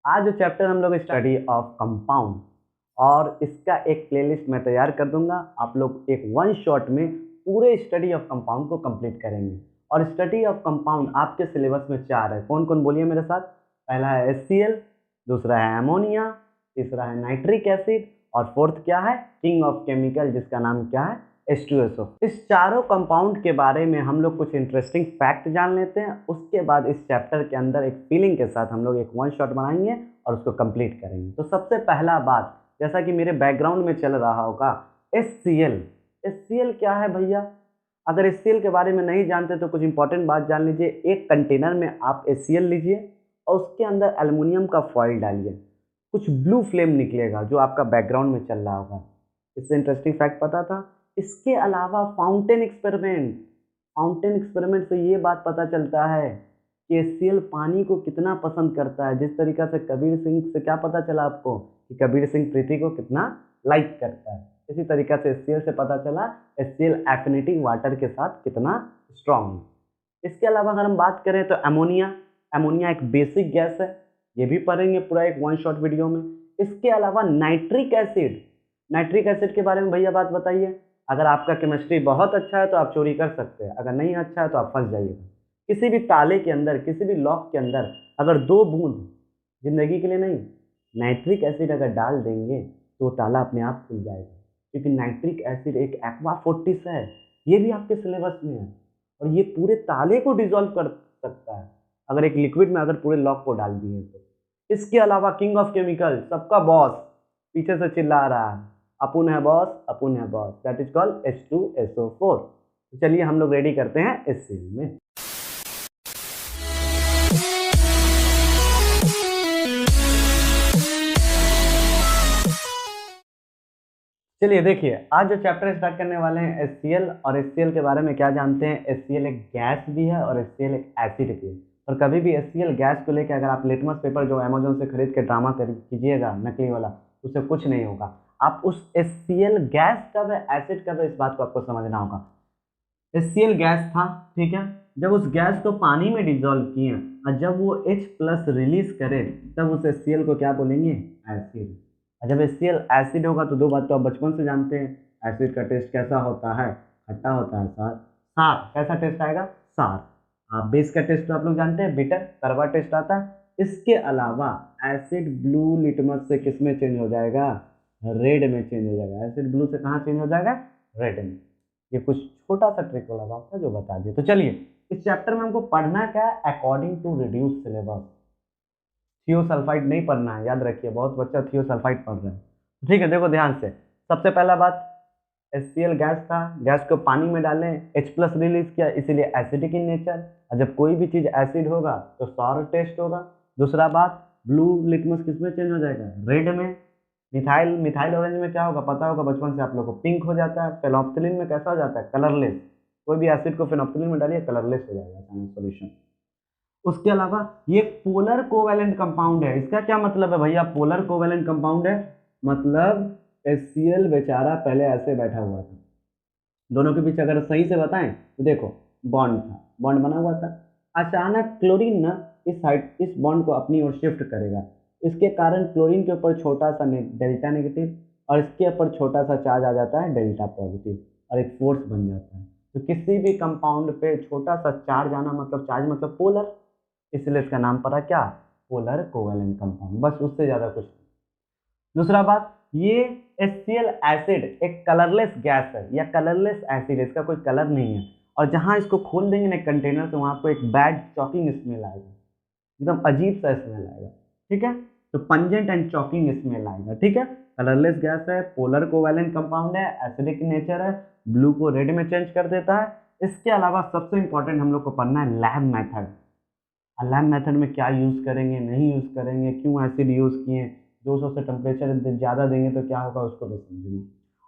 आज जो चैप्टर हम लोग स्टडी ऑफ कंपाउंड और इसका एक प्लेलिस्ट मैं तैयार कर दूंगा। आप लोग एक वन शॉट में पूरे स्टडी ऑफ कंपाउंड को कंप्लीट करेंगे। और स्टडी ऑफ कंपाउंड आपके सिलेबस में 4 है। कौन कौन बोलिए मेरे साथ। पहला है HCl, दूसरा है अमोनिया, तीसरा है नाइट्रिक एसिड और फोर्थ क्या है, किंग ऑफ केमिकल जिसका नाम क्या है, H2SO। इस चारों कंपाउंड के बारे में हम लोग कुछ इंटरेस्टिंग फैक्ट जान लेते हैं। उसके बाद इस चैप्टर के अंदर एक फीलिंग के साथ हम लोग एक वन शॉट बनाएंगे और उसको कंप्लीट करेंगे। तो सबसे पहला बात, जैसा कि मेरे बैकग्राउंड में चल रहा होगा, HCl। HCl क्या है भैया। अगर HCl के बारे में नहीं जानते तो कुछ इंपॉर्टेंट बात जान लीजिए। एक कंटेनर में आप HCl लीजिए और उसके अंदर एल्युमिनियम का फॉइल डालिए, कुछ ब्लू फ्लेम निकलेगा जो आपका बैकग्राउंड में चल रहा होगा। इससे इंटरेस्टिंग फैक्ट पता था। इसके अलावा फाउंटेन एक्सपेरिमेंट से ये बात पता चलता है कि HCl पानी को कितना पसंद करता है। जिस तरीका से कबीर सिंह से क्या पता चला आपको कि कबीर सिंह प्रीति को कितना लाइक करता है, इसी तरीका से HCl से पता चला HCl एफिनिटी वाटर के साथ कितना स्ट्रांग है। इसके अलावा अगर हम बात करें तो अमोनिया एक बेसिक गैस है, ये भी पढ़ेंगे पूरा एक वन शॉट वीडियो में। इसके अलावा नाइट्रिक एसिड के बारे में भैया बात बताइए। अगर आपका केमिस्ट्री बहुत अच्छा है तो आप चोरी कर सकते हैं, अगर नहीं अच्छा है तो आप फंस जाइएगा। किसी भी ताले के अंदर, किसी भी लॉक के अंदर अगर 2 बूंद, जिंदगी के लिए नहीं, नाइट्रिक एसिड अगर डाल देंगे तो ताला अपने आप खुल जाएगा, क्योंकि नाइट्रिक एसिड एक एक्वा फोर्टिस है। ये भी आपके सिलेबस में है और ये पूरे ताले को डिसॉल्व कर सकता है अगर एक लिक्विड में अगर पूरे लॉक को डाल दिए तो। इसके अलावा किंग ऑफ केमिकल, सबका बॉस, पीछे से चिल्ला रहा है, अपुन है बॉस, अपुन है boss, that is called H2SO4। तो चलिए हम लोग रेडी करते हैं HCl में। चलिए देखिए, आज जो चैप्टर स्टार्ट करने वाले हैं HCl, और HCl के बारे में क्या जानते हैं। HCl एक गैस भी है और HCl एक एसिड भी है। और कभी भी HCl गैस को लेकर अगर आप लिटमस पेपर जो अमेजोन से खरीद के ड्रामा कीजिएगा नकली वाला, उससे कुछ नहीं होगा। आप उस HCl गैस कब है, एसिड कब है, इस बात को आपको समझना होगा। HCl गैस था, ठीक है। जब उस गैस को पानी में डिजोल्व किए और जब वो H+ रिलीज करे तब उस HCl को क्या बोलेंगे, एसिड। और जब HCl एसिड होगा तो 2 बात तो आप बचपन से जानते हैं। एसिड का टेस्ट कैसा होता है, खट्टा होता है। सार सार कैसा टेस्ट आएगा, सार। बेस का टेस्ट तो आप लोग जानते हैं, बिटर, कड़वा टेस्ट आता है। इसके अलावा एसिड ब्लू लिटमस से किस में चेंज हो जाएगा, रेड में चेंज हो जाएगा। एसिड ब्लू से कहाँ चेंज हो जाएगा, रेड में। ये कुछ छोटा सा ट्रिक वाला बात था जो बता दिया। तो चलिए, इस चैप्टर में हमको पढ़ना क्या है, अकॉर्डिंग टू रिड्यूस सिलेबस। थियोसल्फाइड नहीं पढ़ना है, याद रखिए, बहुत बच्चा थियोसल्फाइड पढ़ रहे हैं। ठीक है, देखो ध्यान से। सबसे पहला बात, HCl गैस था, गैस को पानी में डालें, H+ रिलीज किया, इसीलिए एसिडिक इन नेचर। और जब कोई भी चीज एसिड होगा तो सॉर टेस्ट होगा। दूसरा बात, ब्लू लिटमस किस में चेंज हो जाएगा, रेड में। मिथाइल ऑरेंज में क्या होगा, पता होगा बचपन से आप लोगों को, पिंक हो जाता है। फेनोप्थिलीन में कैसा हो जाता है, कलरलेस। कोई भी एसिड को फेनोप्थिलीन में डालिए, कलरलेस हो जाएगा सॉल्यूशन। उसके अलावा ये पोलर कोवैलेंट कंपाउंड है। इसका क्या मतलब है भैया, पोलर कोवैलेंट कंपाउंड है मतलब HCl बेचारा पहले ऐसे बैठा हुआ था, दोनों के बीच अगर सही से बताएं तो देखो, बॉन्ड था, बॉन्ड बना हुआ था। अचानक क्लोरीन ना इस बॉन्ड को अपनी ओर शिफ्ट करेगा। इसके कारण क्लोरीन के ऊपर छोटा सा डेल्टा नेगेटिव और इसके ऊपर छोटा सा चार्ज आ जाता है, डेल्टा पॉजिटिव, और एक फोर्स बन जाता है। तो किसी भी कंपाउंड पे छोटा सा चार्ज आना मतलब चार्ज मतलब पोलर, इसलिए इसका नाम पड़ा क्या, पोलर कोवैलेंट कंपाउंड, बस उससे ज्यादा कुछ नहीं। दूसरा बात, ये HCl एसिड एक कलरलेस गैस है या कलरलेस एसिड है, इसका कोई कलर नहीं है। और जहां इसको खोल देंगे ना कंटेनर तो वहां आपको एक बैड चॉकिंग स्मेल आएगा, एकदम अजीब सा स्मेल आएगा। ठीक है, तो पंजेंट एंड चॉकिंग स्मेल आएगा। ठीक है, कलरलेस गैस है, पोलर कोवैलेंट कंपाउंड है, एसिडिक नेचर है, ब्लू को रेड में चेंज कर देता है। इसके अलावा सबसे इंपॉर्टेंट हम लोग को पढ़ना है लैब मेथड। लैब मेथड में क्या यूज करेंगे, नहीं यूज करेंगे, क्यों एसिड यूज किए, 200 से टेम्परेचर ज़्यादा देंगे तो क्या होगा, उसको भी समझेंगे।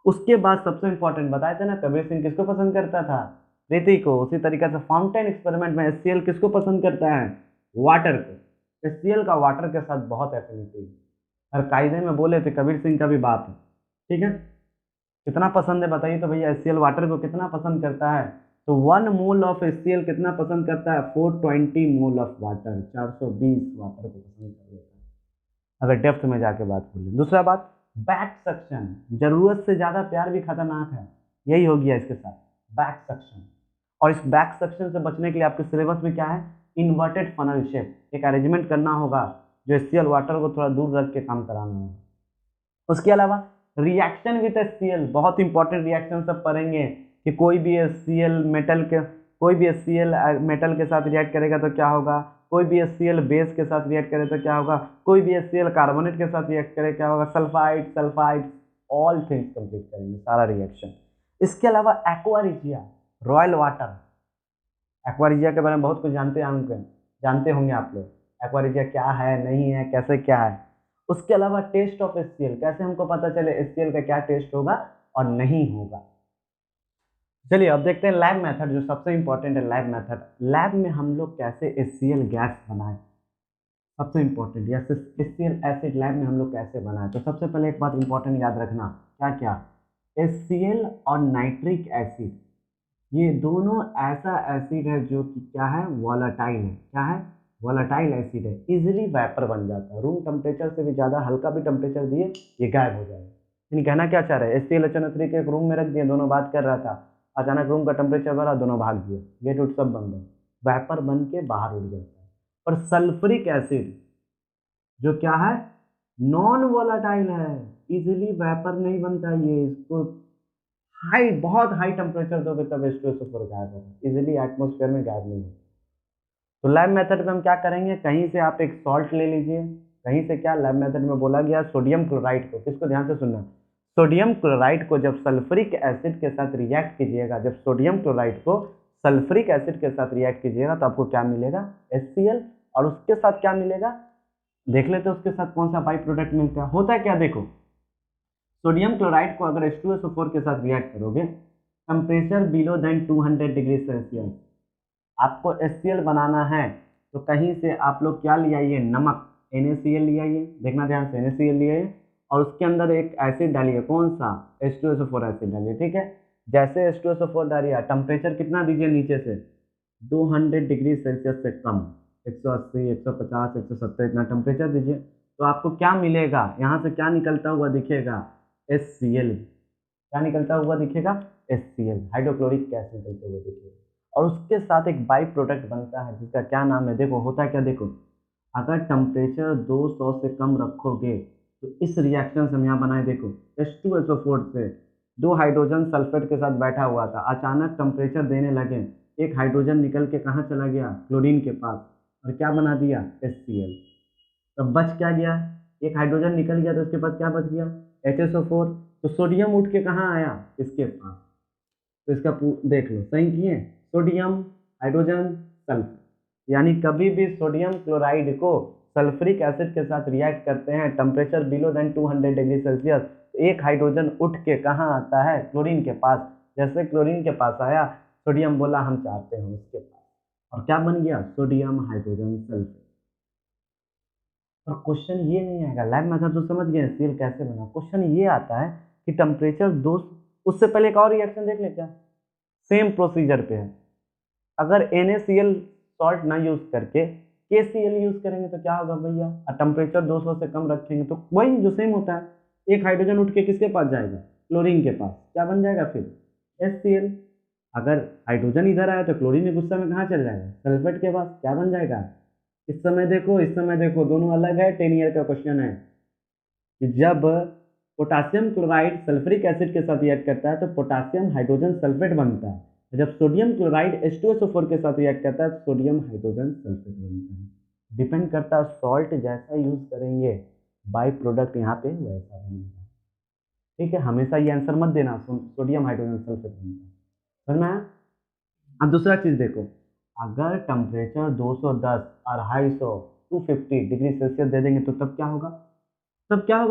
उसके बाद सबसे इंपॉर्टेंट बताए थे ना, कबीर सिंह किसको पसंद करता था, प्रीति को। उसी तरीके से फाउंटेन एक्सपेरिमेंट में HCl किसको पसंद करता है, वाटर को। HCl का वाटर के साथ बहुत एफिनिटी है। और कायदे में बोले थे कबीर सिंह का भी बात है। ठीक है, कितना पसंद है बताइए तो भैया, HCl वाटर को कितना पसंद करता है। तो 1 मोल ऑफ HCl कितना पसंद करता है, 420 मोल ऑफ वाटर, 420 वाटर को पसंद कर लेता है। अगर डेप्थ में जाके बात कर लें। दूसरा बात, बैक सक्शन, जरूरत से ज़्यादा प्यार भी खतरनाक है, यही हो गया इसके साथ, बैक सक्शन। और इस बैक सक्शन से बचने के लिए आपके सिलेबस में क्या है, इन्वर्टेड फनल शेप, एक अरेंजमेंट करना होगा जो HCl वाटर को थोड़ा दूर रख के काम कराना होगा। उसके अलावा रिएक्शन विद HCl, बहुत इंपॉर्टेंट रिएक्शन सब पढ़ेंगे कि कोई भी HCl मेटल के साथ रिएक्ट करेगा तो क्या होगा, कोई भी HCl बेस के साथ रिएक्ट करे तो क्या होगा, कोई भी HCl कार्बोनेट के साथ रिएक्ट करे क्या होगा, सल्फाइड ऑल थिंग्स कंप्लीट करेंगे, सारा रिएक्शन। इसके अलावा एक्वा रॉयल वाटर, एक्वा के बारे में बहुत कुछ जानते होंगे आप लोग, एक्वा क्या है, नहीं है, कैसे क्या है। उसके अलावा टेस्ट ऑफ HCl, कैसे हमको पता चले HCl का क्या टेस्ट होगा और नहीं होगा। चलिए अब देखते हैं लैब मेथड, जो सबसे इंपॉर्टेंट है लैब मेथड। लैब में हम लोग कैसे HCl गैस बनाएं, सबसे इंपॉर्टेंट, या HCl एसिड लैब में हम लोग कैसे बनाएं। तो सबसे पहले एक बात इंपॉर्टेंट याद रखना, क्या क्या, HCl और नाइट्रिक एसिड, ये दोनों ऐसा एसिड है जो कि क्या है, वॉलेटाइल है। क्या है, वॉलेटाइल एसिड है, इजीली वेपर बन जाता है, रूम टेम्परेचर से भी ज़्यादा हल्का भी टेम्परेचर दिए ये गायब हो जाएगा। यानी कहना क्या चाह रहे हैं, HCl के एक रूम में रख दिए, दोनों बात कर रहा था, अचानक रूम का टेम्परेचर बढ़ा, दोनों भाग दिए, गेट उठ सब बंद है, वेपर बन के बाहर उड़ जाता है। और सल्फ्रिक एसिड जो क्या है, नॉन वॉलेटाइल है, इजीली वेपर नहीं बनता, ये इसको बहुत हाई टेम्परेचर दोगे तब H2SO4 गायब होगा, इजीली एटमॉस्फेयर में गायब नहीं होगा। तो लैब मेथड में हम क्या करेंगे, कहीं से आप एक सॉल्ट ले लीजिए, कहीं से क्या, लैब मेथड में बोला गया सोडियम क्लोराइड को, किसको ध्यान से सुनना, सोडियम क्लोराइड को जब सल्फ्रिक एसिड के साथ रिएक्ट कीजिएगा, जब सोडियम क्लोराइड को सल्फ्रिक एसिड के साथ रिएक्ट कीजिएगा तो आपको क्या मिलेगा, HCl, और उसके साथ क्या मिलेगा, देख लेते उसके साथ कौन सा बाई प्रोडक्ट मिलता है। होता है क्या, देखो सोडियम क्लोराइड को अगर H2SO4 के साथ रिएक्ट करोगे, temperature below then 200 degree Celsius, आपको HCl बनाना है तो कहीं से आप लोग क्या ले आइए, नमक, NaCl ले आइए, देखना ध्यान से, NaCl ले आइए, और उसके अंदर एक एसिड डालिए, कौन सा, H2SO4 एसिड डालिए, ठीक है। जैसे H2SO4 डालिए, टेम्परेचर कितना दीजिए नीचे से, 200 डिग्री सेल्सियस से कम, 180, 150, 170 इतना टेम्परेचर दीजिए, तो आपको क्या मिलेगा, यहाँ से क्या निकलता हुआ दिखेगा, HCl, क्या निकलता हुआ दिखेगा, HCl, हाइड्रोक्लोरिक गैस निकलते हुए दिखेगा। और उसके साथ एक बाई प्रोडक्ट बनता है जिसका क्या नाम है, देखो होता है क्या, देखो अगर टेम्परेचर 200 से कम रखोगे तो इस रिएक्शन से हम यहाँ बनाए, देखो H2SO4 से दो हाइड्रोजन सल्फेट के साथ बैठा हुआ था, अचानक टेम्परेचर देने लगे, एक हाइड्रोजन निकल के कहाँ चला गया, क्लोरीन के पास, और क्या बना दिया, HCl। तब बच क्या गया, एक हाइड्रोजन निकल गया तो उसके पास क्या बच गया, HSO4, तो सोडियम उठ के कहाँ आया, इसके पास, तो इसका देख लो, सही किए, सोडियम, हाइड्रोजन, सल्फर, यानी कभी भी सोडियम क्लोराइड को सल्फ्रिक एसिड के साथ रिएक्ट करते हैं temperature below then 200 degree Celsius, तो एक हाइड्रोजन उठ के कहाँ आता है, क्लोरीन के पास, जैसे क्लोरीन के पास आया, सोडियम बोला हम चाहते हैं उसके पास, और क्या बन गया, सोडियम हाइड्रोजन सल्फर। और क्वेश्चन ये नहीं आएगा, लैब मेथड तो समझ गए HCl कैसे बना, क्वेश्चन ये आता है कि टेम्परेचर 2, उससे पहले एक और रिएक्शन देख ले, क्या सेम प्रोसीजर पे है, अगर NaCl सॉल्ट ना यूज करके KCl यूज करेंगे तो क्या होगा भैया, टेम्परेचर 200 से कम रखेंगे तो वही जो सेम होता है, एक हाइड्रोजन उठ के किसके पास जाएगा, क्लोरीन के पास, क्या बन जाएगा फिर, HCl। अगर हाइड्रोजन इधर आया तो क्लोरीन में गुस्सा में कहाँ चल जाएगा, सल्फेट के पास, क्या बन जाएगा, इस समय देखो दोनों अलग है, 10 ईयर का क्वेश्चन है कि जब पोटासियम क्लोराइड सल्फ्रिक एसिड के साथ रिएक्ट करता है तो पोटासियम हाइड्रोजन सल्फेट बनता है, जब सोडियम क्लोराइड H2SO4 के साथ रिएक्ट करता है तो सोडियम हाइड्रोजन सल्फेट बनता है। डिपेंड करता है सॉल्ट जैसा यूज करेंगे बाई प्रोडक्ट यहाँ पे वैसा बनेगा, ठीक है, हमेशा ये आंसर मत देना सोडियम हाइड्रोजन सल्फेट बनता है, समझ में आया। अब दूसरा चीज देखो, अगर टेम्परेचर 210, 250, 250 डिग्री सेल्सियस दे देंगे तो तब क्या होगा,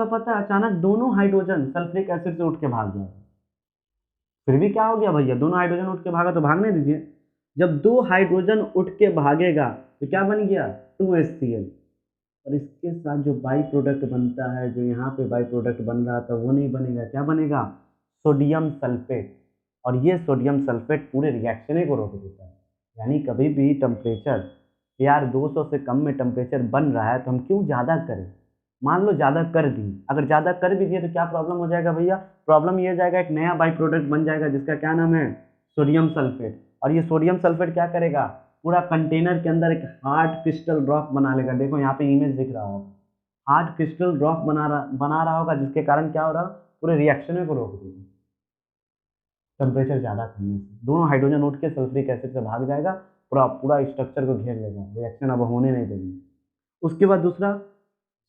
पता है, अचानक दोनों हाइड्रोजन सल्फ्रिक एसिड से उठ के भाग जाएगा। फिर भी क्या हो गया भैया, दोनों हाइड्रोजन उठ के भागा तो भागने दीजिए, जब दो हाइड्रोजन उठ के भागेगा तो क्या बन गया, 2HCl, और इसके साथ जो बाई प्रोडक्ट बनता है, जो यहाँ पे बाई प्रोडक्ट बन रहा था वो नहीं बनेगा, क्या बनेगा, सोडियम सल्फेट, और ये सोडियम सल्फेट पूरे रिएक्शन को रोक देता है। यानी कभी भी टेम्परेचर यार 200 से कम में टेम्परेचर बन रहा है तो हम क्यों ज़्यादा करें, मान लो ज़्यादा कर दी, अगर ज़्यादा कर भी दिए तो क्या प्रॉब्लम हो जाएगा भैया, प्रॉब्लम ये हो जाएगा एक नया बाई प्रोडक्ट बन जाएगा जिसका क्या नाम है, सोडियम सल्फेट। और ये सोडियम सल्फेट क्या करेगा, पूरा कंटेनर के अंदर एक हार्ड क्रिस्टल ड्रॉप बना लेगा। देखो यहाँ पे इमेज दिख रहा होगा, हार्ड क्रिस्टल ड्रॉप बना रहा होगा, जिसके कारण क्या हो रहा, पूरे रिएक्शन को रोक देगा टेम्परेचर ज़्यादा करने से। दोनों हाइड्रोजन उठ के सल्फ्यूरिक एसिड से भाग जाएगा, पूरा पूरा स्ट्रक्चर को घेर लेगा, रिएक्शन अब होने नहीं देंगे। उसके बाद दूसरा,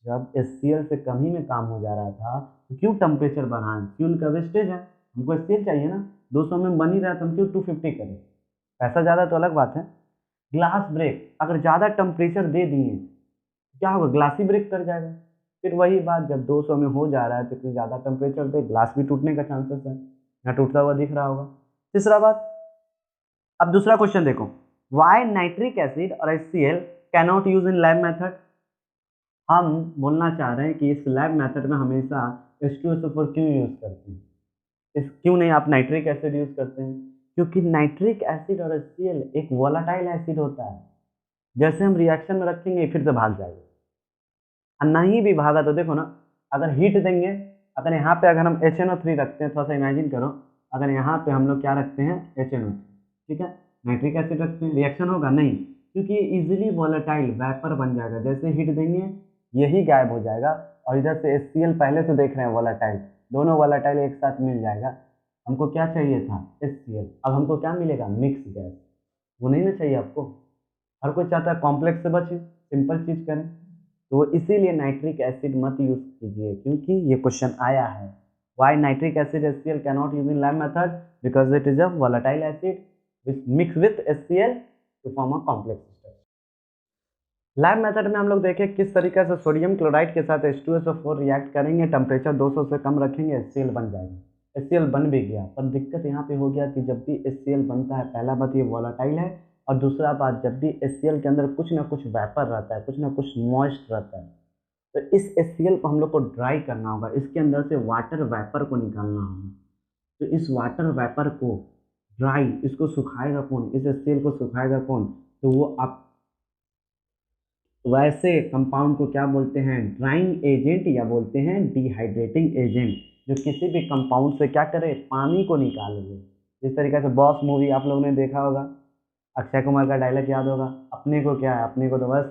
जब HCl से कम ही में काम हो जा रहा था तो क्यों टेम्परेचर बढ़ाएं, फ्यूल का वेस्टेज है, हमको HCl चाहिए ना, 200 में बन ही रहा है तो हम क्यों 250 करें, पैसा ज़्यादा तो अलग बात है। ग्लास ब्रेक, अगर ज़्यादा टेम्परेचर दे दिए क्या होगा, ग्लास ही ब्रेक कर जाएगा। फिर वही बात, जब 200 में हो जा रहा है तो फिर ज़्यादा टेम्परेचर पे ग्लास भी टूटने का चांसेस है, यहाँ टूटता हुआ दिख रहा होगा। तीसरा बात, अब दूसरा क्वेश्चन देखो, वाई नाइट्रिक एसिड और HCl cannot use in lab method. हम बोलना चाह रहे हैं कि इस लैब मेथड में हमेशा H2SO4 क्यों यूज करते हैं, इस क्यों नहीं आप नाइट्रिक एसिड यूज करते हैं, क्योंकि नाइट्रिक एसिड और HCl एक वोलाटाइल एसिड होता है, जैसे हम रिएक्शन में रखेंगे फिर से भाग जाएगा, और नहीं भी भागा तो देखो ना, अगर हीट देंगे, अगर यहाँ पे अगर हम HNO3 रखते हैं, थोड़ा सा इमेजिन करो, अगर यहाँ पे हम लोग क्या रखते हैं HNO, ठीक है, नाइट्रिक एसिड रखते हैं, रिएक्शन होगा नहीं, क्योंकि ये इजिली वोलेटाइल वेपर बन जाएगा, जैसे हीट देंगे यही गायब हो जाएगा। और इधर से HCl पहले से देख रहे हैं वोलेटाइल, दोनों वोलेटाइल एक साथ मिल जाएगा। हमको क्या चाहिए था HCl, अब हमको क्या मिलेगा, मिक्स गैस, वो नहीं ना चाहिए आपको, हर कोई चाहता है कॉम्प्लेक्स से बचे, सिंपल चीज करें। तो इसीलिए नाइट्रिक एसिड मत यूज कीजिए, क्योंकि ये क्वेश्चन आया है, why nitric acid HCl cannot use in lab method, because it is a volatile acid which mix with HCl to form a complex structure. Lab method में हम लोग देखें किस तरीके से सोडियम क्लोराइड के साथ H2SO4 रिएक्ट करेंगे, टेम्परेचर 200 से कम रखेंगे, HCl बन जाएगा। HCl बन भी गया, पर दिक्कत यहाँ पे हो गया कि जब भी HCl बनता है, पहला बात ये वोलाटाइल है, और दूसरा बात जब भी HCl के अंदर कुछ ना कुछ वेपर रहता है, कुछ ना कुछ मॉइस्ट रहता है, तो इस HCl को हम लोग को ड्राई करना होगा, इसके अंदर से वाटर वेपर को निकालना होगा। तो इस वाटर वेपर को ड्राई, इसको सुखाएगा कौन, इस HCl को सुखाएगा कौन, तो वो आप वैसे कंपाउंड को क्या बोलते हैं, ड्राइंग एजेंट या बोलते हैं डिहाइड्रेटिंग एजेंट, जो किसी भी कंपाउंड से क्या करे, पानी को निकाल ले। जिस तरीके से बॉस मूवी आप लोगों ने देखा होगा, अक्षय कुमार का डायलॉग याद होगा, अपने को क्या है, अपने को तो बस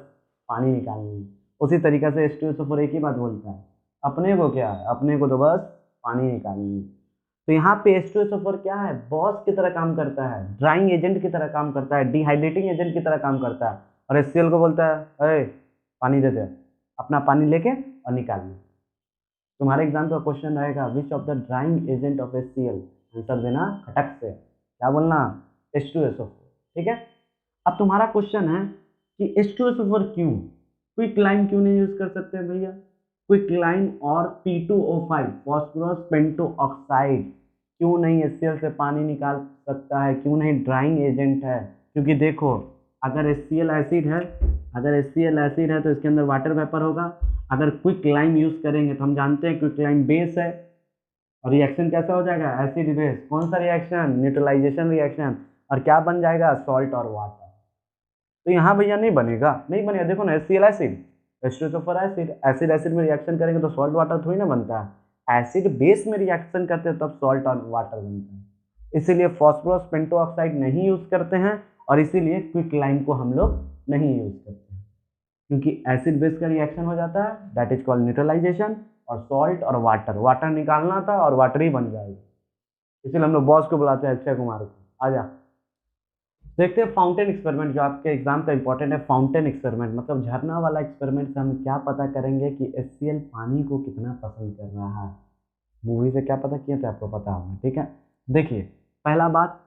पानी निकालनी है। उसी तरीके से H2SO4 एक ही बात बोलता है, अपने को क्या है, अपने को तो बस पानी निकालनी है। तो यहाँ पे H2SO4 क्या है, बॉस की तरह काम करता है, ड्राइंग एजेंट की तरह काम करता है, डिहाइड्रेटिंग एजेंट की तरह काम करता है, और HCl को बोलता है अरे पानी दे दे, अपना पानी लेके और निकाल लो। तुम्हारे एग्जाम का क्वेश्चन रहेगा which of the drying agent of HCl, answer देना खटक से, क्या बोलना, H2SO4, ठीक है। अब तुम्हारा क्वेश्चन है कि H2SO4 क्यों, क्विक लाइम क्यों नहीं यूज कर सकते भैया, क्विक लाइम और P2O5 फॉस्फोरस पेंटो ऑक्साइड क्यों नहीं HCl से पानी निकाल सकता है, क्यों नहीं, ड्राइंग एजेंट है। क्योंकि देखो, अगर HCl एसिड है, अगर HCl एसिड है तो इसके अंदर वाटर वेपर होगा, अगर क्विक लाइम यूज करेंगे तो हम जानते हैं क्विक लाइम बेस है, और रिएक्शन कैसा हो जाएगा, एसिड बेस, कौन सा रिएक्शन, न्यूट्रलाइजेशन रिएक्शन, और क्या बन जाएगा, सॉल्ट और वाटर। तो यहाँ भैया नहीं बनेगा, नहीं बनेगा, देखो ना HCl acid, H2SO4 acid, acid acid में रिएक्शन करेंगे तो सॉल्ट वाटर थोड़ी ना बनता है, एसिड बेस में रिएक्शन करते हैं तब सॉल्ट और वाटर बनता है। इसीलिए फॉस्फोरस पेंटो ऑक्साइड नहीं यूज करते हैं, और इसीलिए क्विक लाइम को हम लोग नहीं यूज करते हैं, क्योंकि एसिड बेस का रिएक्शन हो जाता है, दैट इज कॉल्ड न्यूट्रलाइजेशन, और सॉल्ट और वाटर, वाटर निकालना था और वाटर ही बन जाएगा। इसीलिए हम लोग बॉस को बुलाते हैं अक्षय कुमार को, आजा। देखते हैं फाउंटेन एक्सपेरिमेंट, जो आपके एग्जाम का इंपॉर्टेंट है, फाउंटेन एक्सपेरिमेंट मतलब झरना वाला एक्सपेरिमेंट से हम क्या पता करेंगे कि HCl पानी को कितना पसंद कर रहा है। मूवी से क्या पता किया तो आपको पता होगा, ठीक है। देखिए, पहला बात,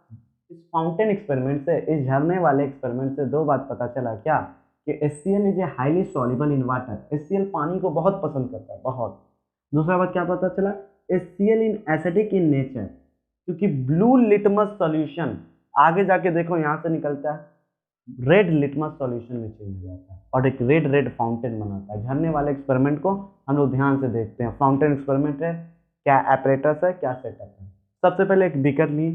इस फाउंटेन एक्सपेरिमेंट से, इस झरने वाले एक्सपेरिमेंट से दो बात पता चला, क्या कि HCl is a highly soluble in water, HCl पानी को बहुत पसंद करता है, बहुत। दूसरा बात क्या पता चला, HCl in acidic in nature, क्योंकि ब्लू लिटमस सॉल्यूशन आगे जाके देखो यहाँ से निकलता है, रेड लिटमस सॉल्यूशन में चेंज हो जाता है और एक रेड रेड फाउंटेन बनाता है। झरने वाले एक्सपेरिमेंट को हम लोग ध्यान से देखते हैं, फाउंटेन एक्सपेरिमेंट है, क्या एपरेटस है, क्या सेटअप है। सबसे पहले एक बीकर लिए,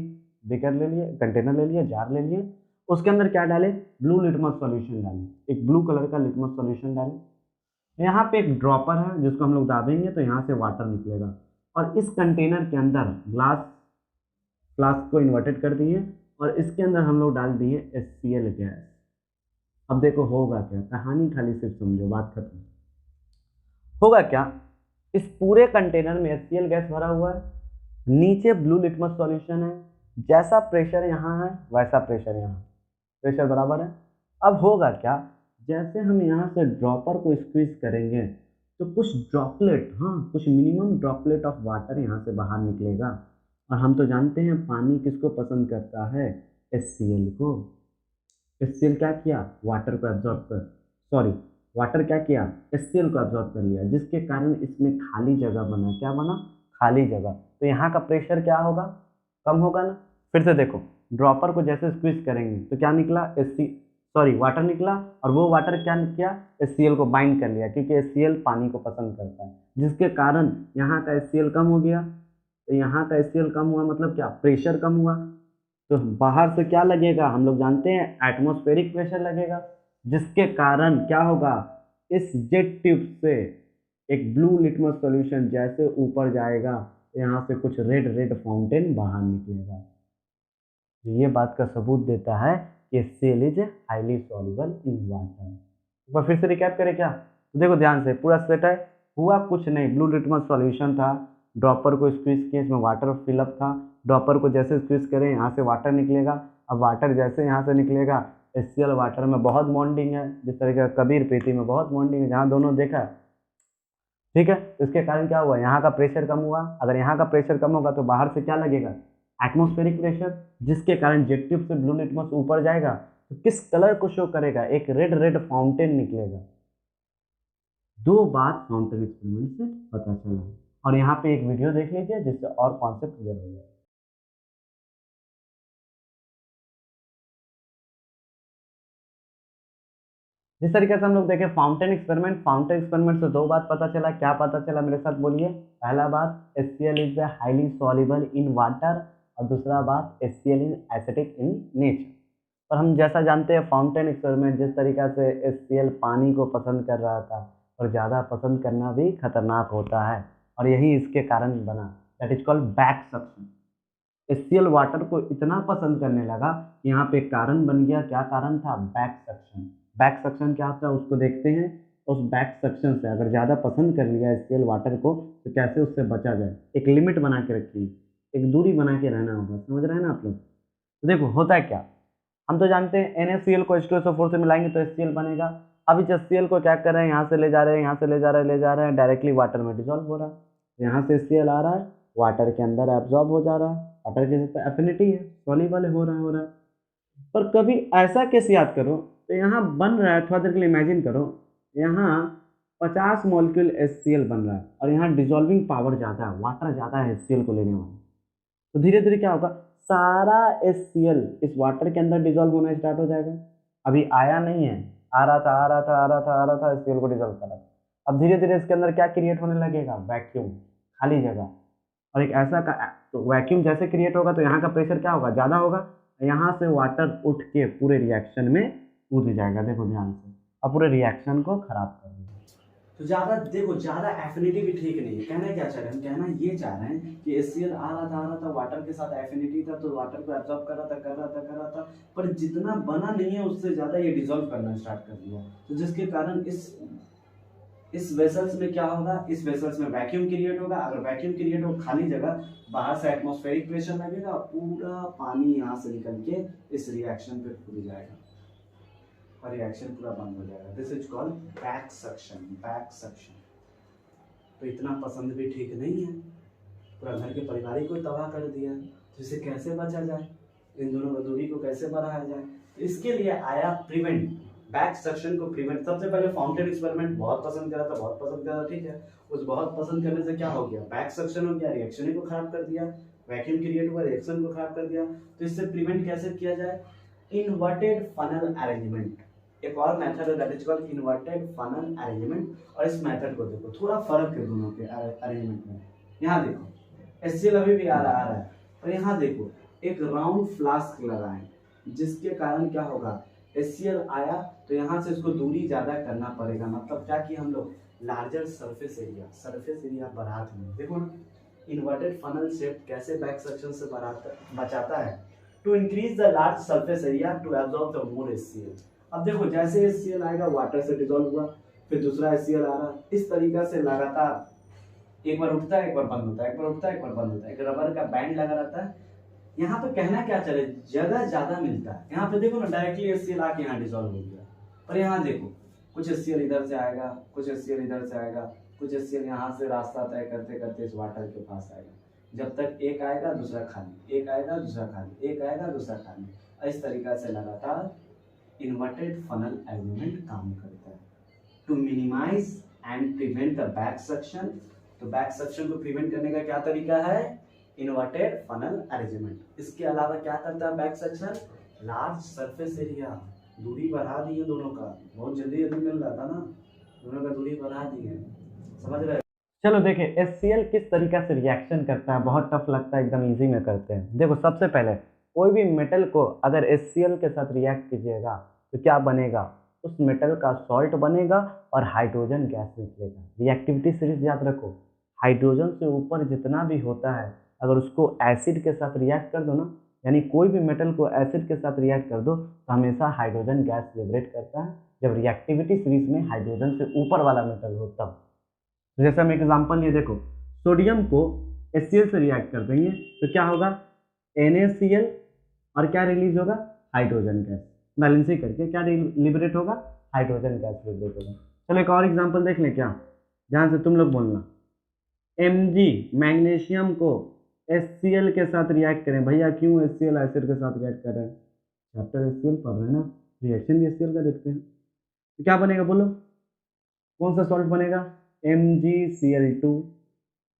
बीकर ले लिए, कंटेनर ले लिए, जार ले लिए, उसके अंदर क्या डाले, ब्लू लिटमस सॉल्यूशन डाले, एक ब्लू कलर का लिटमस सॉल्यूशन डाले। यहाँ पे एक ड्रॉपर है जिसको हम लोग दाबेंगे तो यहाँ से वाटर निकलेगा, और इस कंटेनर के अंदर ग्लास फ्लास्क को इन्वर्टेड कर दिए और इसके अंदर हम लोग डाल दिए HCl गैस। अब देखो होगा क्या, कहानी खाली सिर्फ समझो, बात खत्म। होगा क्या, इस पूरे कंटेनर में HCl गैस भरा हुआ है, नीचे ब्लू लिटमस सॉल्यूशन है, जैसा प्रेशर यहाँ है वैसा प्रेशर यहाँ, प्रेशर बराबर है। अब होगा क्या, जैसे हम यहाँ से ड्रॉपर को स्क्वीज करेंगे तो कुछ ड्रॉपलेट, हाँ कुछ मिनिमम ड्रॉपलेट ऑफ वाटर यहाँ से बाहर निकलेगा, और हम तो जानते हैं पानी किसको पसंद करता है, HCl को। HCl क्या किया, वाटर को एब्जॉर्ब कर, सॉरी वाटर क्या किया, HCl को एब्जॉर्ब कर लिया, जिसके कारण इसमें खाली जगह बना, क्या बना, खाली जगह। तो यहाँ का प्रेशर क्या होगा, कम होगा ना। फिर से देखो, ड्रॉपर को जैसे स्क्वीज करेंगे तो क्या निकला, वाटर निकला, और वो वाटर क्या किया, HCl को बाइंड कर लिया, क्योंकि HCl पानी को पसंद करता है, जिसके कारण यहाँ का HCl कम हो गया। तो यहाँ का HCl कम हुआ मतलब क्या, प्रेशर कम हुआ। तो बाहर से क्या लगेगा, हम लोग जानते हैं एटमॉस्फेरिक प्रेशर लगेगा, जिसके कारण क्या होगा, इस जेट ट्यूब से एक ब्लू लिटमस सॉल्यूशन जैसे ऊपर जाएगा, यहाँ से कुछ रेड रेड फाउंटेन बाहर निकलेगा। ये बात का सबूत देता है कि HCl is highly soluble in water. एक बार फिर से रिकैप करें क्या, तो देखो ध्यान से, पूरा सेट है। हुआ कुछ नहीं, ब्लू लिटमस सॉल्यूशन था, ड्रॉपर को स्क्वीज किए, इसमें वाटर फिलअप था, ड्रॉपर को जैसे स्क्वीज करें यहाँ से वाटर निकलेगा। अब वाटर जैसे यहाँ से निकलेगा, HCl वाटर में बहुत बॉन्डिंग है, जिस तरीके का कबीर प्रीति में बहुत बॉन्डिंग है, जहाँ दोनों देखा है, ठीक है। तो इसके कारण क्या हुआ, यहाँ का प्रेशर कम हुआ। अगर यहाँ का प्रेशर कम होगा तो बाहर से क्या लगेगा, एटमॉस्फेरिक प्रेशर, जिसके कारण जेट ट्यूब से ब्लू लिटमस ऊपर जाएगा तो किस कलर को शो करेगा, एक रेड रेड फाउंटेन निकलेगा। दो बात फाउंटेन एक्सपेरिमेंट से पता चला, और यहाँ पे एक वीडियो देख लीजिए जिससे और कॉन्सेप्ट क्लियर हो जाए। जिस तरीके से हम लोग देखें फाउंटेन एक्सपेरिमेंट से दो बात पता चला। क्या पता चला, मेरे साथ बोलिए। पहला बात, HCl is highly soluble in water, और दूसरा बात, HCl is acidic in nature. और हम जैसा जानते हैं फाउंटेन एक्सपेरिमेंट जिस तरीका से HCl पानी को पसंद कर रहा था, और ज़्यादा पसंद करना भी खतरनाक होता है, और यही इसके कारण बना, that is called back suction. HCl water को इतना पसंद करने लगा, यहाँ पे कारण बन गया, क्या कारण था, बैक सक्शन। बैक सक्शन क्या होता है उसको देखते हैं। उस बैक सक्शन से अगर ज़्यादा पसंद कर लिया HCl वाटर को, तो कैसे उससे बचा जाए, एक लिमिट बना के रखिए, एक दूरी बना के रहना होगा, समझ रहे हैं ना आप लोग। तो देखो होता है क्या, हम तो जानते हैं NaCl को H2SO4 से मिलाएंगे तो HCl बनेगा। अब इस HCl को क्या कर रहे हैं, यहाँ से ले जा रहे हैं, यहाँ से ले जा रहे हैं, डायरेक्टली वाटर में डिजोल्व हो रहा है। यहाँ से HCl आ रहा है, वाटर के अंदर एब्जॉर्ब हो जा रहा है, वाटर के साथ एफिनिटी है, सॉल्युबल हो रहा है। पर कभी ऐसा केस याद करो, तो यहाँ बन रहा है, थोड़ा देर के लिए इमेजिन करो, यहाँ 50 मॉलिक्यूल HCl बन रहा है, और यहाँ डिजोल्विंग पावर ज़्यादा है, वाटर ज़्यादा है HCl को लेने वाला। तो धीरे धीरे क्या होगा, सारा HCl इस वाटर के अंदर डिजोल्व होना स्टार्ट हो जाएगा। अभी आया नहीं है, आ रहा था, HCl को डिजोल्व कर रहा था। अब धीरे धीरे इसके अंदर क्या क्रिएट होने लगेगा, वैक्यूम, खाली जगह। और एक ऐसा का, तो वैक्यूम जैसे क्रिएट होगा तो यहाँ का प्रेशर क्या होगा, ज़्यादा होगा, यहाँ से वाटर उठ के पूरे रिएक्शन में कूद जाएगा, देखो ध्यान से, और पूरे रिएक्शन को खराब कर देगा। तो ज़्यादा देखो, ज़्यादा एफिनिटी भी ठीक नहीं है। कहना क्या चाह रहे हैं हम, कहना ये चाह रहे हैं कि HCl आ रहा था, वाटर के साथ एफिनिटी था, तो वाटर को एब्जॉर्ब कर रहा था, पर जितना बना नहीं है उससे ज़्यादा ये डिजोल्व करना स्टार्ट कर दिया। तो जिसके कारण इस वेसल्स में क्या होगा, इस वेसल्स में वैक्यूम क्रिएट होगा। अगर वैक्यूम क्रिएट हो, खाली जगह, बाहर से एटमॉस्फेरिक प्रेशर लगेगा, पूरा पानी यहाँ से निकल के इस रिएक्शन पे कूद जाएगा, और रिएक्शन पूरा बंद हो जाएगा। This is called back suction. तो इतना पसंद भी ठीक नहीं है, पूरा घर के परिवार को तबाह कर दिया। तो इसे कैसे बचा जाए, इन दोनों दूरी को कैसे बढ़ाया जाए, तो इसके लिए आया प्रिवेंट, बैक सक्शन को प्रिवेंट। सबसे पहले फाउंटेन एक्सपेरिमेंट बहुत पसंद करा था, ठीक है। उस बहुत पसंद करने से क्या हो गया, बैक सक्शन हो गया, रिएक्शन को खराब कर दिया, वैक्यूम क्रिएट हुआ, रिएक्शन को खराब कर दिया। तो इससे प्रिवेंट कैसे किया जाए, इन्वर्टेड फनल अरेंजमेंट, एक और मेथड है, that is called inverted funnel arrangement. और इस मेथड को देखो, थोड़ा फर्क है दोनों के अरेंजमेंट में। यहाँ देखो HCl अभी भी आ रहा है, और यहाँ देखो एक राउंड फ्लास्क लगाएं, जिसके कारण क्या होगा, HCl आया तो यहाँ से इसको दूरी ज्यादा करना पड़ेगा। मतलब क्या कि हम लोग लार्जर सरफेस एरिया बारात में देखो ना, इन्वर्टेड फनल शेप कैसे बैक सेक्शन से बचाता है, to increase the large surface area to absorb the more HCl। अब देखो जैसे HCl आएगा वाटर से डिसॉल्व हुआ, फिर दूसरा HCl आ रहा, इस तरीका से लगातार एक बार उठता है एक बार बंद होता है, एक बार उठता है एक बार बंद होता है, एक रबर का बैंड लगा रहता है। यहाँ पे कहना क्या चले, जगह ज्यादा मिलता है। यहाँ पे देखो ना डायरेक्टली HCl आके यहाँ डिसॉल्व हो गया, और यहाँ देखो कुछ HCl इधर से आएगा, कुछ HCl इधर से आएगा, कुछ HCl यहाँ से रास्ता तय करते करते इस वाटर के पास आएगा। जब तक एक आएगा दूसरा खाली, एक आएगा दूसरा खाली, एक आएगा दूसरा खाली, इस तरीका से लगातार इन्वर्टेड फनल एलिमेंट काम करता है to minimize and prevent the back suction. तो बैक सक्शन को प्रिवेंट करने का क्या तरीका है, इन्वर्टेड फनल अरेंजमेंट। इसके अलावा क्या करता है back suction, large surface area, दूरी बढ़ा दी है दोनों का, बहुत जल्दी जल्दी मिल रहा था ना, दोनों का दूरी बढ़ा दी है, समझ रहे। चलो देखिए HCl किस तरीका से रिएक्शन करता है, बहुत टफ लगता है, एकदम इजी में करते हैं। देखो सबसे पहले कोई भी मेटल को अगर HCl के साथ रिएक्ट कीजिएगा तो क्या बनेगा, उस मेटल का सॉल्ट बनेगा और हाइड्रोजन गैस निकलेगा। रिएक्टिविटी सीरीज याद रखो, हाइड्रोजन से ऊपर जितना भी होता है अगर उसको एसिड के साथ रिएक्ट कर दो ना, यानी कोई भी मेटल को एसिड के साथ रिएक्ट कर दो तो हमेशा हाइड्रोजन गैस लिबरेट करता है, जब रिएक्टिविटी सीरीज में हाइड्रोजन से ऊपर वाला मेटल हो तब। जैसे हम एग्जांपल लिए देखो, सोडियम को HCl से रिएक्ट कर देंगे तो क्या होगा, NaCl, और क्या रिलीज होगा, हाइड्रोजन गैस। बैलेंसिंग करके क्या लिबरेट होगा, हाइड्रोजन गैस लिबरेट होगा। चलो एक और एग्जांपल देख लें क्या, ध्यान से तुम लोग बोलना। Mg मैग्नीशियम को HCl के साथ रिएक्ट करें, भैया क्यों HCl एसिड के साथ रिएक्ट कर रहे हैं, चैप्टर HCl पढ़ रहे हैं ना, रिएक्शन भी HCl का देखते हैं। तो क्या बनेगा बोलो, कौन सा सॉल्ट बनेगा, MgCl2,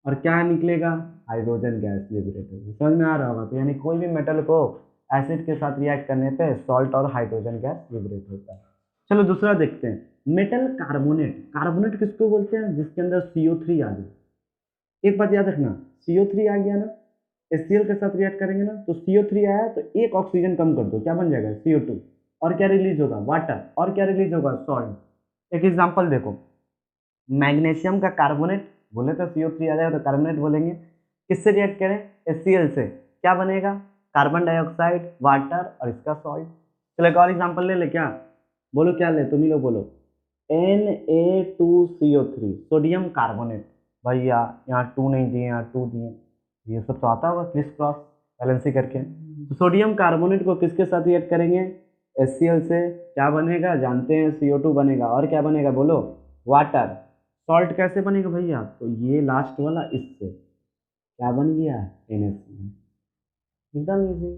और क्या निकलेगा, हाइड्रोजन गैस लिबरेट होगी। समझ में आ रहा होगा। तो यानी कोई भी मेटल को एसिड के साथ रिएक्ट करने पे सॉल्ट और हाइड्रोजन गैस लिबरेट होता है। चलो दूसरा देखते हैं, मेटल कार्बोनेट। कार्बोनेट किसको बोलते हैं, जिसके अंदर CO3 आ जाए। एक बात याद रखना, CO3 आ गया ना, HCl के साथ रिएक्ट करेंगे ना तो CO3 आया तो एक ऑक्सीजन कम कर दो, क्या बन जाएगा, CO2, और क्या रिलीज होगा, वाटर, और क्या रिलीज होगा, सॉल्ट। एक एग्जांपल देखो, मैग्नीशियम का कार्बोनेट बोले तो CO3 आ जाएगा तो कार्बोनेट बोलेंगे, किससे रिएक्ट करें, HCl से, क्या बनेगा, कार्बन डाइऑक्साइड, वाटर और इसका सॉल्ट। चलो एक और एग्जांपल ले ले, क्या बोलो, क्या ले, तुम ही लोग बोलो, Na2CO3 सोडियम कार्बोनेट। भैया यहाँ 2 नहीं दिए, यहाँ 2 दिए, ये सब तो आता होगा क्रिस क्रॉस बैलेंसिंग करके। तो सोडियम कार्बोनेट को किसके साथ रिएक्ट करेंगे, HCl से, क्या बनेगा जानते हैं, CO2 बनेगा, और क्या बनेगा बोलो, वाटर। सॉल्ट कैसे बनेगा भैया, तो ये लास्ट वाला इससे क्या बन गया, NaCl, एकदम इजी।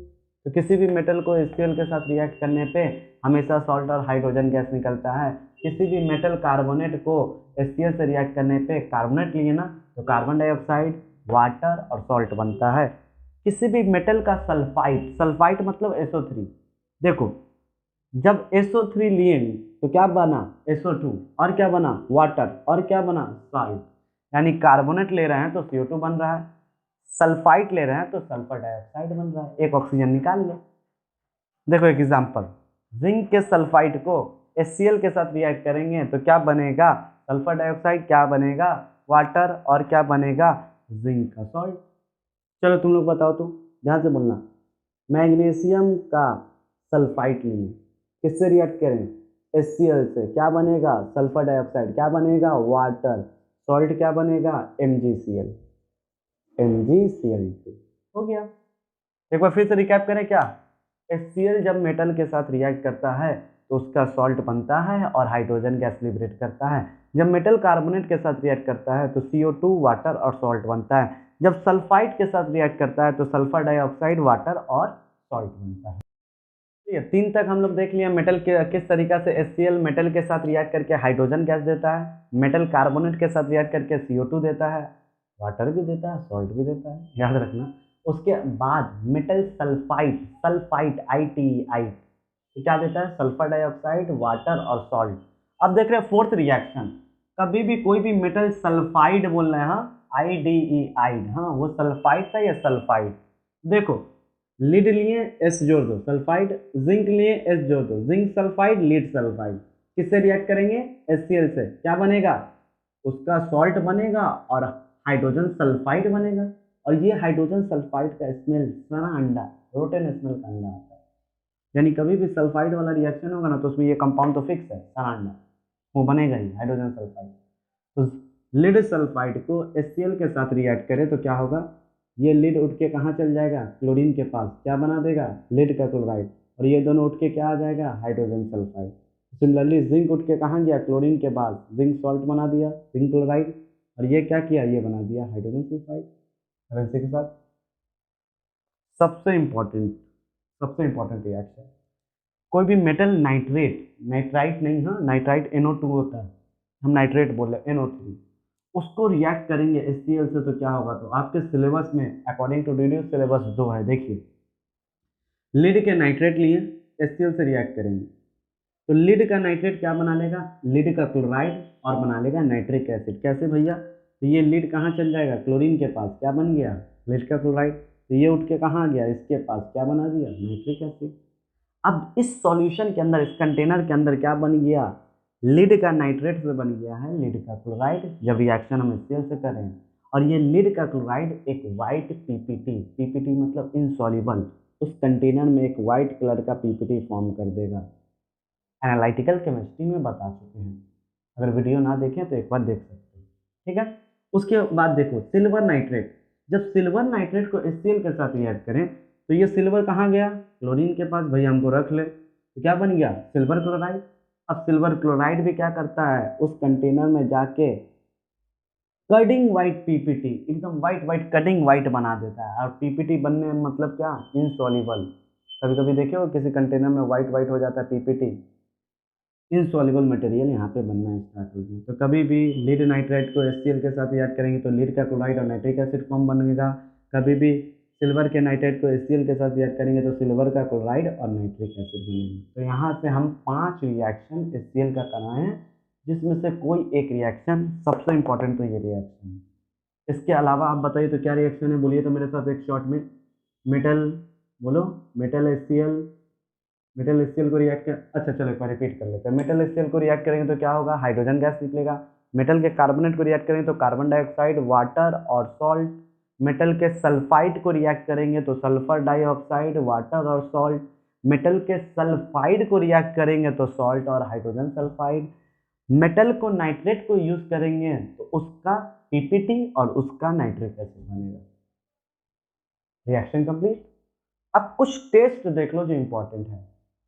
तो किसी भी मेटल को HCl के साथ रिएक्ट करने पे हमेशा सॉल्ट और हाइड्रोजन गैस निकलता है। किसी भी मेटल कार्बोनेट को HCl से रिएक्ट करने पे, कार्बोनेट लिए ना तो कार्बन डाइऑक्साइड, वाटर और सॉल्ट बनता है। किसी भी मेटल का सल्फाइड, सल्फाइड मतलब SO3, देखो जब SO3 लिए तो क्या बना, SO2, और क्या बना, वाटर, और क्या बना, सॉल्ट। यानी कार्बोनेट ले रहे हैं तो CO2 बन रहा है, सल्फाइड ले रहे हैं तो सल्फर डाइऑक्साइड बन रहा है, एक ऑक्सीजन निकाल लो। देखो एक एग्जांपल, जिंक के सल्फाइड को HCl के साथ रिएक्ट करेंगे तो क्या बनेगा, सल्फर डाइऑक्साइड, क्या बनेगा, वाटर, और क्या बनेगा, जिंक का सॉल्ट। चलो तुम लोग बताओ, तो ध्यान से बोलना, मैग्नीशियम का सल्फाइड लिए, किससे रिएक्ट करें, HCl से, क्या बनेगा, सल्फर डाइऑक्साइड, क्या बनेगा, वाटर, सॉल्ट क्या बनेगा, MgCl2, हो गया। एक बार फिर से रिकैप करें क्या, HCl जब मेटल के साथ रिएक्ट करता है तो उसका सॉल्ट बनता है और हाइड्रोजन गैस लिबरेट करता है। जब मेटल कार्बोनेट के साथ रिएक्ट करता है तो CO2, वाटर और सॉल्ट बनता है। जब सल्फाइड के साथ रिएक्ट करता है तो सल्फर डाइऑक्साइड, वाटर और सॉल्ट बनता है। ये 3 तक हम लोग देख लिया, मेटल के किस तरीका से HCl मेटल के साथ रिएक्ट करके हाइड्रोजन गैस देता है, मेटल कार्बोनेट के साथ रिएक्ट करके CO2 देता है, वाटर भी देता है, सॉल्ट भी देता है, याद रखना। उसके बाद मेटल सल्फाइड, सल्फाइड ITI, तो क्या देता है, सल्फर डाइऑक्साइड, वाटर और सॉल्ट। अब देख रहे हैं फोर्थ रिएक्शन, कभी भी कोई भी मेटल सल्फाइड बोल रहे हैं, हाँ IDEID, हाँ वो सल्फाइड था या सल्फाइड। देखो लीड लिए S जोड़ दो, सल्फाइड, जिंक लिए S जोड़ दो, जिंक सल्फाइड, लीड सल्फाइड, किससे रिएक्ट करेंगे, HCl से, क्या बनेगा, उसका सॉल्ट बनेगा और हाइड्रोजन सल्फाइड बनेगा, और ये हाइड्रोजन सल्फाइड का स्मेल सना अंडा, रोटेन स्मेल का अंडा आता है। यानी कभी भी सल्फाइड वाला रिएक्शन होगा ना तो उसमें ये कंपाउंड तो फिक्स है, सना अंडा वो बनेगा ही, हाइड्रोजन सल्फाइड। तो लीड सल्फाइड को HCl के साथ रिएक्ट करें तो क्या होगा, ये लीड उठ के कहाँ चल जाएगा, क्लोरीन के पास, क्या बना देगा, लीड का क्लोराइड, और ये दोनों उठ के क्या आ जाएगा, हाइड्रोजन सल्फाइड। सिमिलरली जिंक उठ के कहाँ गया, क्लोरीन के पास, जिंक सॉल्ट बना दिया, जिंक क्लोराइड, और ये क्या किया, ये बना दिया हाइड्रोजन सल्फाइड करेंसी के साथ। सबसे इंपॉर्टेंट रिएक्शन, कोई भी मेटल नाइट्रेट, नाइट्राइट नहीं, हाँ नाइट्राइट NO2 होता है, हम नाइट्रेट बोल रहे हैं NO3, उसको रिएक्ट करेंगे HCl से तो क्या होगा, तो आपके सिलेबस में अकॉर्डिंग टू रिड्यूस सिलेबस 2 है, देखिए लीड के नाइट्रेट लिए HCl से रिएक्ट करेंगे तो लीड का नाइट्रेट क्या बना लेगा, लीड का क्लोराइड और बना लेगा नाइट्रिक एसिड। कैसे भैया, तो ये लीड कहाँ चल जाएगा, क्लोरीन के पास, क्या बन गया, लीड का क्लोराइड, तो ये उठ के कहाँ गया, इसके पास, क्या बना दिया, नाइट्रिक एसिड। अब इस सॉल्यूशन के अंदर, इस कंटेनर के अंदर क्या बन गया, लीड का नाइट्रेट से बन गया है लीड का क्लोराइड, जब रिएक्शन हम HCl से करें, और ये लीड का क्लोराइड एक वाइट पीपीटी मतलब इनसॉल्युबल, उस कंटेनर में एक वाइट कलर का पीपीटी फॉर्म कर देगा। एनालिटिकल केमिस्ट्री में बता चुके हैं, अगर वीडियो ना देखें तो एक बार देख सकते हैं, ठीक है। उसके बाद देखो सिल्वर नाइट्रेट, जब सिल्वर नाइट्रेट को HCl के साथ रिएक्ट करें तो ये सिल्वर कहाँ गया, क्लोरीन के पास, भैया हमको रख ले, तो क्या बन गया, सिल्वर क्लोराइड। अब सिल्वर क्लोराइड भी क्या करता है, उस कंटेनर में जाके कटिंग वाइट पीपीटी, एकदम वाइट कटिंग वाइट बना देता है, और पीपीटी बनने में मतलब क्या, इनसॉल्युबल। कभी कभी देखे हो किसी कंटेनर में वाइट हो जाता है पीपीटी, इनसॉल्युबल मटेरियल यहाँ पे बनना स्टार्ट हो गया। तो कभी भी लीड नाइट्राइट को HCl के साथ रिएक्ट करेंगे तो लीड का क्लोराइड और नाइट्रिक एसिड फॉर्म बनेगा, कभी भी सिल्वर के नाइट्राइट को HCl के साथ रिएक्ट करेंगे तो सिल्वर का क्लोराइड और नाइट्रिक एसिड बनेगा। तो यहाँ से हम 5 रिएक्शन HCl का कराए हैं, जिसमें से कोई एक रिएक्शन, सबसे इंपॉर्टेंट तो ये रिएक्शन। इसके अलावा आप बताइए तो क्या रिएक्शन है, बोलिए तो मेरे साथ एक शॉर्ट में, मेटल बोलो, मेटल HCl को रिएक्ट कर, अच्छा चलो एक बार रिपीट कर लेते हैं। मेटल HCl को रिएक्ट करेंगे तो क्या होगा, हाइड्रोजन गैस निकलेगा। मेटल के कार्बोनेट को रिएक्ट करेंगे तो कार्बन डाइऑक्साइड, वाटर और सॉल्ट। मेटल के सल्फाइड को रिएक्ट करेंगे तो सल्फर डाइऑक्साइड, वाटर और सॉल्ट। मेटल के सल्फाइड को रिएक्ट करेंगे तो सॉल्ट और हाइड्रोजन सल्फाइड। मेटल को नाइट्रेट को यूज करेंगे तो उसका पीपीटी और उसका नाइट्रिक एसिड बनेगा। Reaction complete. अब कुछ टेस्ट देख लो जो इंपॉर्टेंट है,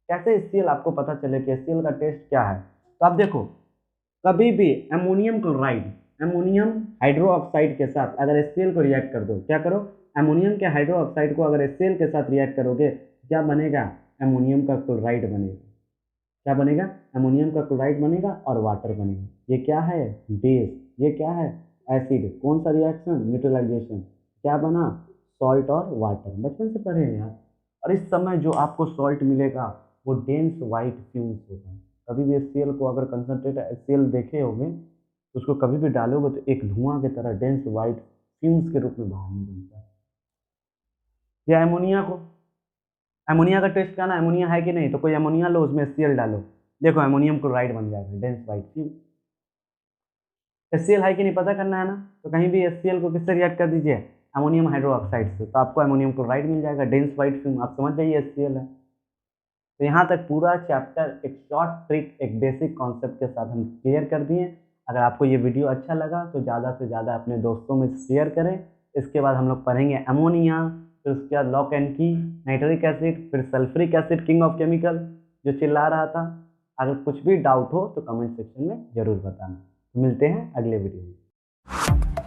कैसे HCl आपको पता चले कि HCl का टेस्ट क्या है। तो आप देखो, कभी भी अमोनियम क्लोराइड, अमोनियम हाइड्रोक्साइड के साथ अगर HCl को रिएक्ट कर दो, क्या करो, अमोनियम के हाइड्रोक्साइड को अगर HCl के साथ रिएक्ट करोगे क्या बनेगा, अमोनियम का क्लोराइड बनेगा। क्या बनेगा, अमोनियम का क्लोराइड बनेगा और वाटर बनेगा। ये क्या है, बेस, ये क्या है, एसिड। कौन सा रिएक्शन, न्यूट्रलाइजेशन। क्या बना, सॉल्ट और वाटर, बचपन से पढ़े हैं यार। और इस समय जो आपको सॉल्ट मिलेगा वो डेंस वाइट फ्यूम्स होगा। कभी भी HCl को अगर कंसनट्रेट HCl देखे होंगे तो उसको कभी भी डालोगे तो एक धुआं की तरह डेंस वाइट फ्यूम्स के रूप में बाहर निकलता है। या अमोनिया का टेस्ट करना, अमोनिया है कि नहीं, तो कोई अमोनिया लो, उसमें HCl डालो, देखो अमोनियम क्लोराइड बन जाएगा, डेंस वाइट फ्यूम। HCl है कि नहीं पता करना है ना, तो कहीं भी HCl को किससे रिएक्ट कर दीजिए, अमोनियम हाइड्रोक्साइड से, तो आपको अमोनियम क्लोराइड मिल जाएगा, डेंस वाइट फ्यूम। आप समझ जाइए HCl है। तो यहाँ तक पूरा चैप्टर एक शॉर्ट ट्रिक, एक बेसिक कॉन्सेप्ट के साथ हम क्लियर कर दिए। अगर आपको ये वीडियो अच्छा लगा तो ज़्यादा से ज़्यादा अपने दोस्तों में शेयर करें। इसके बाद हम लोग पढ़ेंगे अमोनिया, फिर उसके बाद लॉक एंड की, नाइट्रिक एसिड, फिर sulphuric acid, king of chemical जो चिल्ला रहा था। अगर कुछ भी डाउट हो तो कमेंट सेक्शन में ज़रूर बताना। मिलते हैं अगले वीडियो में।